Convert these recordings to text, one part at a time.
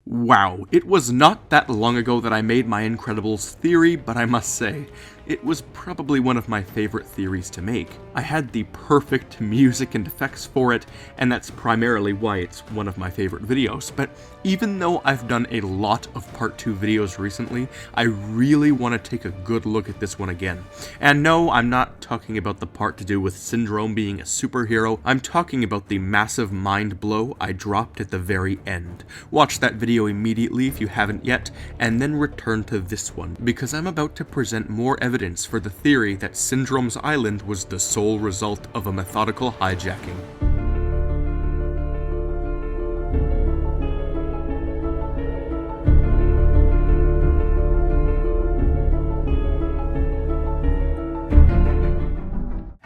Wow, it was not that long ago that I made my Incredibles theory, but I must say, it was probably one of my favorite theories to make. I had the perfect music and effects for it, and that's primarily why it's one of my favorite videos. But even though I've done a lot of Part 2 videos recently, I really want to take a good look at this one again. And no, I'm not talking about the part to do with Syndrome being a superhero, I'm talking about the massive mind blow I dropped at the very end. Watch that video immediately if you haven't yet, and then return to this one, because I'm about to present more evidence for the theory that Syndrome's island was the sole result of a methodical hijacking.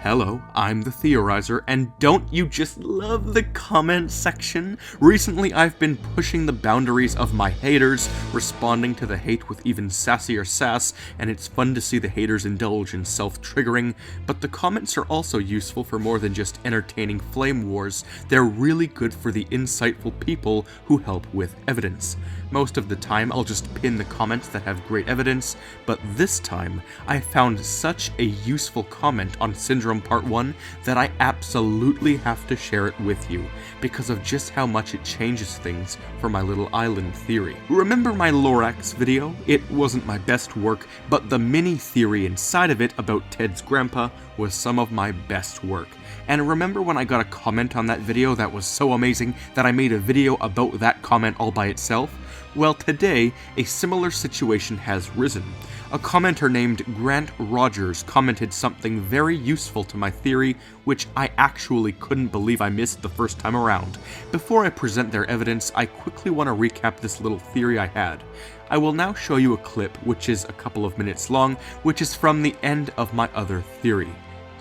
Hello, I'm the Theorizer, and don't you just love the comment section? Recently I've been pushing the boundaries of my haters, responding to the hate with even sassier sass, and it's fun to see the haters indulge in self-triggering, but the comments are also useful for more than just entertaining flame wars. They're really good for the insightful people who help with evidence. Most of the time I'll just pin the comments that have great evidence, but this time I found such a useful comment on Syndrome Part 1 that I absolutely have to share it with you, because of just how much it changes things for my little island theory. Remember my Lorax video? It wasn't my best work, but the mini theory inside of it about Ted's grandpa was some of my best work. And remember when I got a comment on that video that was so amazing that I made a video about that comment all by itself? Well, today, a similar situation has risen. A commenter named Grant Rogers commented something very useful to my theory, which I actually couldn't believe I missed the first time around. Before I present their evidence, I quickly want to recap this little theory I had. I will now show you a clip, which is a couple of minutes long, which is from the end of my other theory.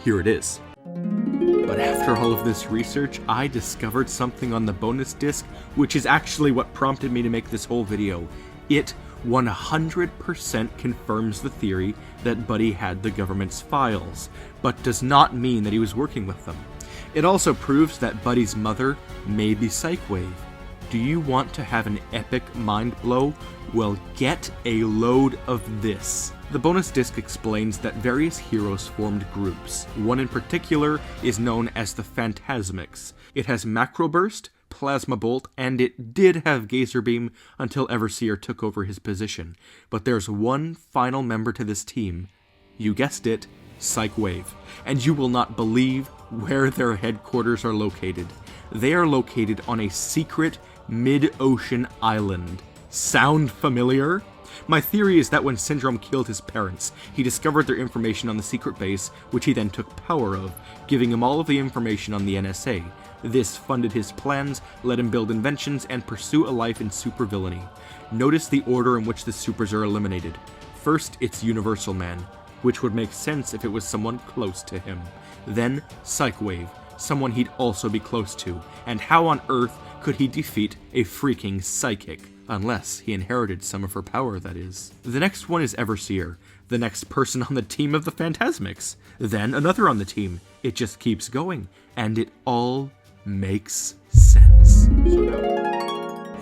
Here it is. But after all of this research, I discovered something on the bonus disc, which is actually what prompted me to make this whole video. It 100% confirms the theory that Buddy had the government's files, but does not mean that he was working with them. It also proves that Buddy's mother may be Psychwave. Do you want to have an epic mind blow? Well, get a load of this. The bonus disc explains that various heroes formed groups. One in particular is known as the Phantasmics. It has Macroburst, Plasma Bolt, and it did have Geyser Beam until Everseer took over his position. But there's one final member to this team. You guessed it, Psychwave. And you will not believe where their headquarters are located. They are located on a secret mid-ocean island. Sound familiar? My theory is that when Syndrome killed his parents, he discovered their information on the secret base, which he then took power of, giving him all of the information on the NSA. This funded his plans, let him build inventions, and pursue a life in supervillainy. Notice the order in which the supers are eliminated. First, it's Universal Man, which would make sense if it was someone close to him. Then, Psychwave, someone he'd also be close to. And how on earth could he defeat a freaking psychic? Unless he inherited some of her power, that is. The next one is Everseer, the next person on the team of the Phantasmics. Then another on the team. It just keeps going, and it all makes sense.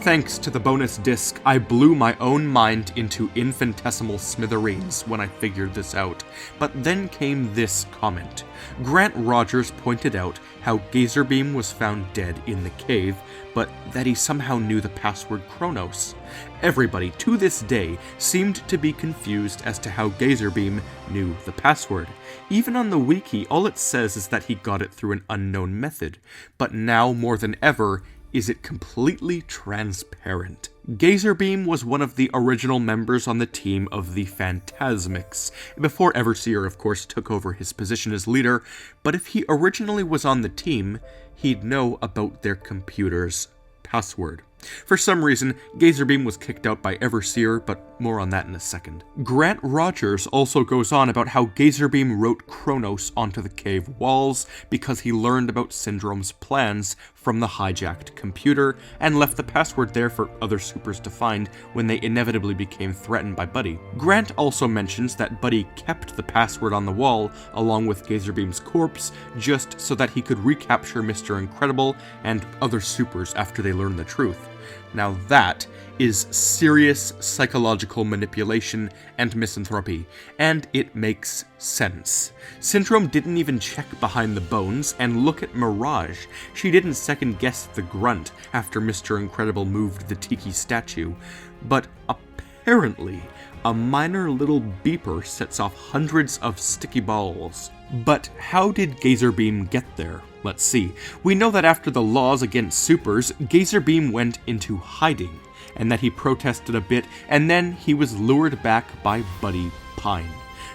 Thanks to the bonus disc, I blew my own mind into infinitesimal smithereens when I figured this out. But then came this comment. Grant Rogers pointed out how Geyser Beam was found dead in the cave, but that he somehow knew the password Kronos. Everybody, to this day, seemed to be confused as to how Geyser Beam knew the password. Even on the wiki, all it says is that he got it through an unknown method. But now, more than ever, is it completely transparent. Geyser Beam was one of the original members on the team of the Phantasmics, before Everseer, of course, took over his position as leader, but if he originally was on the team, he'd know about their computer's password. For some reason, Geyser Beam was kicked out by Everseer, but more on that in a second. Grant Rogers also goes on about how Geyser Beam wrote Kronos onto the cave walls because he learned about Syndrome's plans from the hijacked computer and left the password there for other supers to find when they inevitably became threatened by Buddy. Grant also mentions that Buddy kept the password on the wall along with Geyser Beam's corpse just so that he could recapture Mr. Incredible and other supers after they learned the truth. Now that is serious psychological manipulation and misanthropy, and it makes sense. Syndrome didn't even check behind the bones, and look at Mirage. She didn't second guess the grunt after Mr. Incredible moved the tiki statue, but apparently a minor little beeper sets off hundreds of sticky balls. But how did Gazerbeam get there? Let's see. We know that after the laws against supers, Gazerbeam went into hiding, and that he protested a bit, and then he was lured back by Buddy Pine.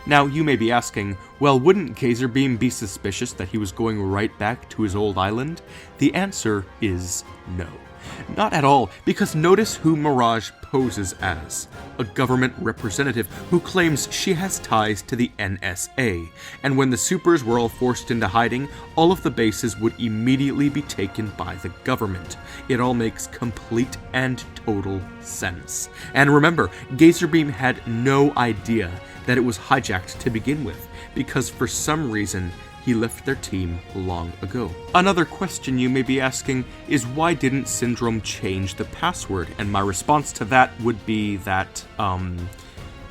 Now, you may be asking, well, wouldn't Gazerbeam be suspicious that he was going right back to his old island? The answer is no. Not at all, because notice who Mirage poses as. A government representative who claims she has ties to the NSA, and when the supers were all forced into hiding, all of the bases would immediately be taken by the government. It all makes complete and total sense. And remember, Gazerbeam had no idea that it was hijacked to begin with, because for some reason, he left their team long ago. Another question you may be asking is why didn't Syndrome change the password? And my response to that would be that,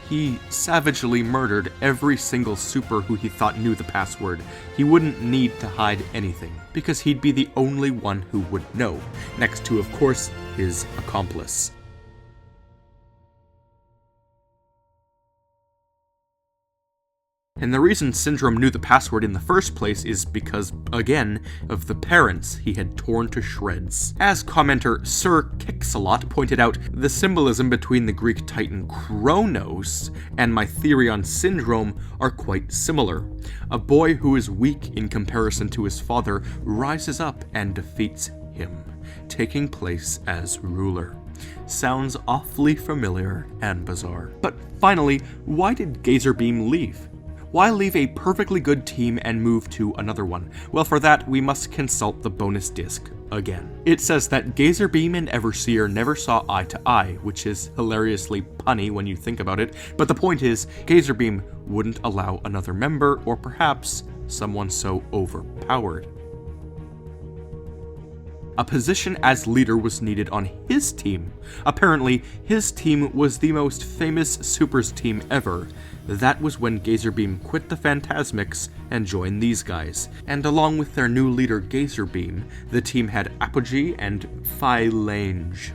he savagely murdered every single super who he thought knew the password. He wouldn't need to hide anything, because he'd be the only one who would know, next to, of course, his accomplice. And the reason Syndrome knew the password in the first place is because, again, of the parents he had torn to shreds. As commenter Sir Kixalot pointed out, the symbolism between the Greek titan Kronos and my theory on Syndrome are quite similar. A boy who is weak in comparison to his father rises up and defeats him, taking place as ruler. Sounds awfully familiar and bizarre. But finally, why did Gazerbeam leave? Why leave a perfectly good team and move to another one? Well, for that, we must consult the bonus disc again. It says that Gazerbeam and Everseer never saw eye to eye, which is hilariously punny when you think about it, but the point is, Gazerbeam wouldn't allow another member, or perhaps someone so overpowered. A position as leader was needed on his team. Apparently, his team was the most famous supers team ever. That was when Gazerbeam quit the Phantasmics and joined these guys. And along with their new leader Gazerbeam, the team had Apogee and Phalange.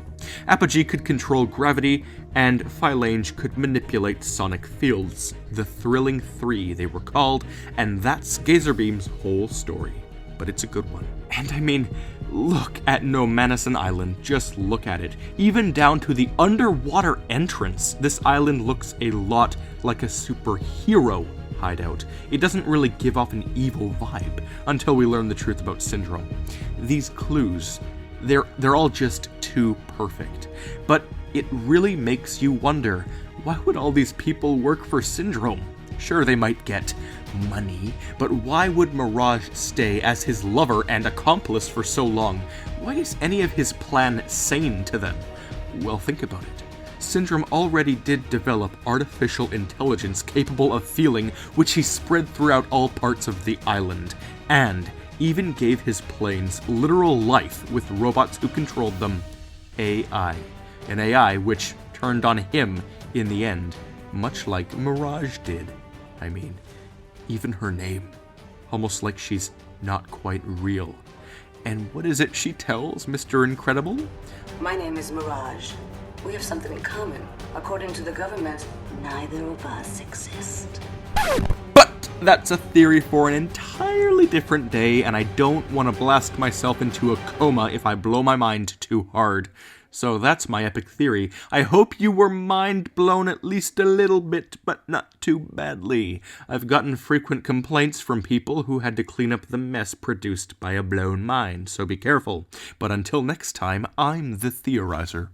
Apogee could control gravity, and Phalange could manipulate sonic fields. The Thrilling Three, they were called, and that's Gazerbeam's whole story. But it's a good one. And I mean, look at No Manison Island, just look at it. Even down to the underwater entrance, this island looks a lot like a superhero hideout. It doesn't really give off an evil vibe until we learn the truth about Syndrome. These clues, they're all just too perfect. But it really makes you wonder, why would all these people work for Syndrome? Sure, they might get money, but why would Mirage stay as his lover and accomplice for so long? Why is any of his plan sane to them? Well, think about it. Syndrome already did develop artificial intelligence capable of feeling, which he spread throughout all parts of the island, and even gave his planes literal life with robots who controlled them. AI. An AI which turned on him in the end, much like Mirage did. I mean, even her name. Almost like she's not quite real. And what is it she tells Mr. Incredible? My name is Mirage. We have something in common. According to the government, neither of us exist. But that's a theory for an entirely different day, and I don't want to blast myself into a coma if I blow my mind too hard. So that's my epic theory. I hope you were mind blown at least a little bit, but not too badly. I've gotten frequent complaints from people who had to clean up the mess produced by a blown mind, so be careful. But until next time, I'm the Theorizer.